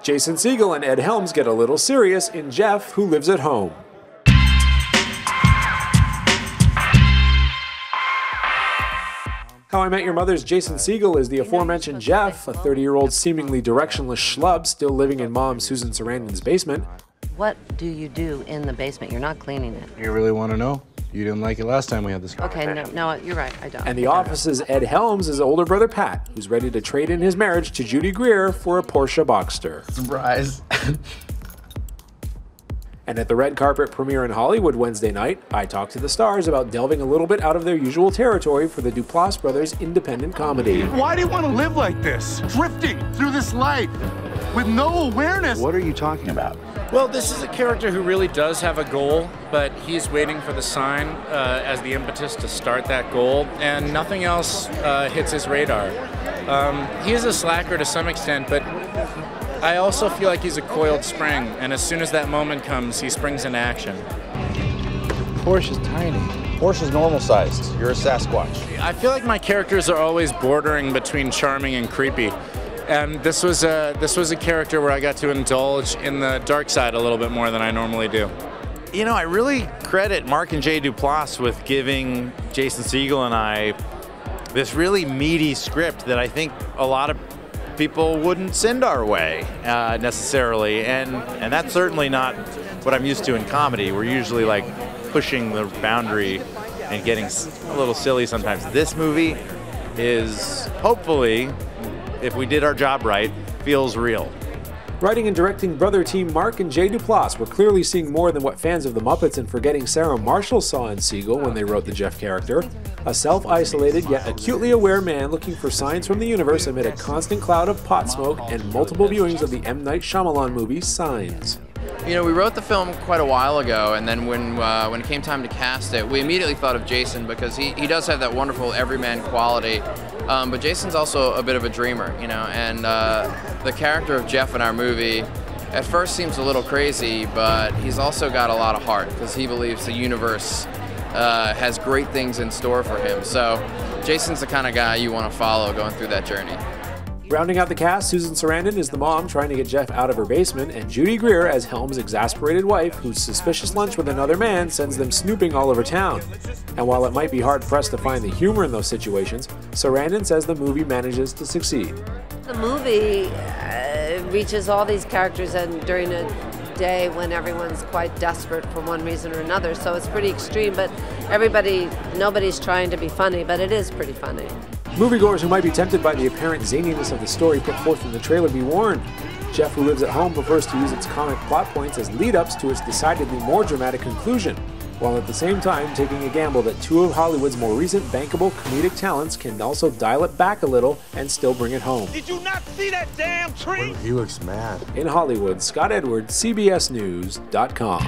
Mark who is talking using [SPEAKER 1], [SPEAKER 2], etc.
[SPEAKER 1] Jason Segal and Ed Helms get a little serious in Jeff, Who Lives at Home. How I Met Your Mother's Jason Segal is the aforementioned Jeff, a 30-year-old seemingly directionless schlub still living in Mom Susan Sarandon's basement.
[SPEAKER 2] What do you do in the basement? You're not cleaning it.
[SPEAKER 3] You really want to know? You didn't like it last time we had this conversation.
[SPEAKER 2] Okay, no, you're right, I don't.
[SPEAKER 1] And the Office's Ed Helms' older brother Pat, who's ready to trade in his marriage to Judy Greer for a Porsche Boxster.
[SPEAKER 3] Surprise.
[SPEAKER 1] And at the red carpet premiere in Hollywood Wednesday night, I talked to the stars about delving a little bit out of their usual territory for the Duplass brothers' independent comedy.
[SPEAKER 4] Why do you want to live like this? Drifting through this life with no awareness.
[SPEAKER 5] What are you talking about?
[SPEAKER 6] Well, this is a character who really does have a goal, but he's waiting for the sign as the impetus to start that goal, and nothing else hits his radar. He is a slacker to some extent, but I also feel like he's a coiled spring, and as soon as that moment comes, he springs into action.
[SPEAKER 5] Porsche's tiny. Porsche's normal sized. You're a Sasquatch.
[SPEAKER 6] I feel like my characters are always bordering between charming and creepy. And this was a character where I got to indulge in the dark side a little bit more than I normally do.
[SPEAKER 7] You know, I really credit Mark and Jay Duplass with giving Jason Segal and I this really meaty script that I think a lot of people wouldn't send our way necessarily, and that's certainly not what I'm used to in comedy. We're usually like pushing the boundary and getting a little silly sometimes. This movie is hopefully, if we did our job right, feels real.
[SPEAKER 1] Writing and directing brother team Mark and Jay Duplass were clearly seeing more than what fans of the Muppets and Forgetting Sarah Marshall saw in Segal when they wrote the Jeff character. A self-isolated yet acutely aware man looking for signs from the universe amid a constant cloud of pot smoke and multiple viewings of the M. Night Shyamalan movie Signs.
[SPEAKER 8] You know, we wrote the film quite a while ago, and then when it came time to cast it, we immediately thought of Jason because he does have that wonderful everyman quality. But Jason's also a bit of a dreamer, you know, and the character of Jeff in our movie at first seems a little crazy, but he's also got a lot of heart because he believes the universe has great things in store for him. So Jason's the kind of guy you want to follow going through that journey.
[SPEAKER 1] Rounding out the cast, Susan Sarandon is the mom trying to get Jeff out of her basement, and Judy Greer as Helms' exasperated wife, whose suspicious lunch with another man sends them snooping all over town. And while it might be hard-pressed to find the humor in those situations, Sarandon says the movie manages to succeed.
[SPEAKER 9] The movie reaches all these characters and during a day when everyone's quite desperate for one reason or another, so it's pretty extreme, but nobody's trying to be funny, but it is pretty funny.
[SPEAKER 1] Moviegoers who might be tempted by the apparent zaniness of the story put forth in the trailer be warned. Jeff, Who Lives at Home prefers to use its comic plot points as lead-ups to its decidedly more dramatic conclusion, while at the same time taking a gamble that two of Hollywood's more recent bankable comedic talents can also dial it back a little and still bring it home.
[SPEAKER 4] Did you not see that damn tree?
[SPEAKER 5] He looks mad.
[SPEAKER 1] In Hollywood, Scott Edwards, CBSNews.com.